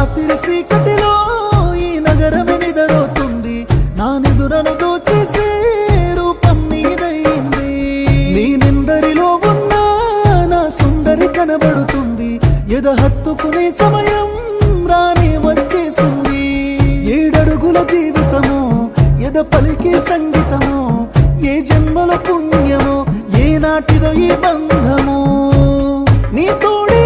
రాత్రి సీకటిలో ఈ నగరమే నిదరోతుంది, నా నిదురను దోచేసే రూపం నీదయింది. నేనెందరిలో ఉన్నా నా సుందరి కనబడుతుంది, ఎద హత్తుకునే సమయం రానే వచ్చేసింది. 7 అడుగుల జీవితము, ఎద పలికే సంగీతము, ఏ జన్మల పుణ్యమో, ఏ నాటిదో ఈ బంధము. నీ తోడే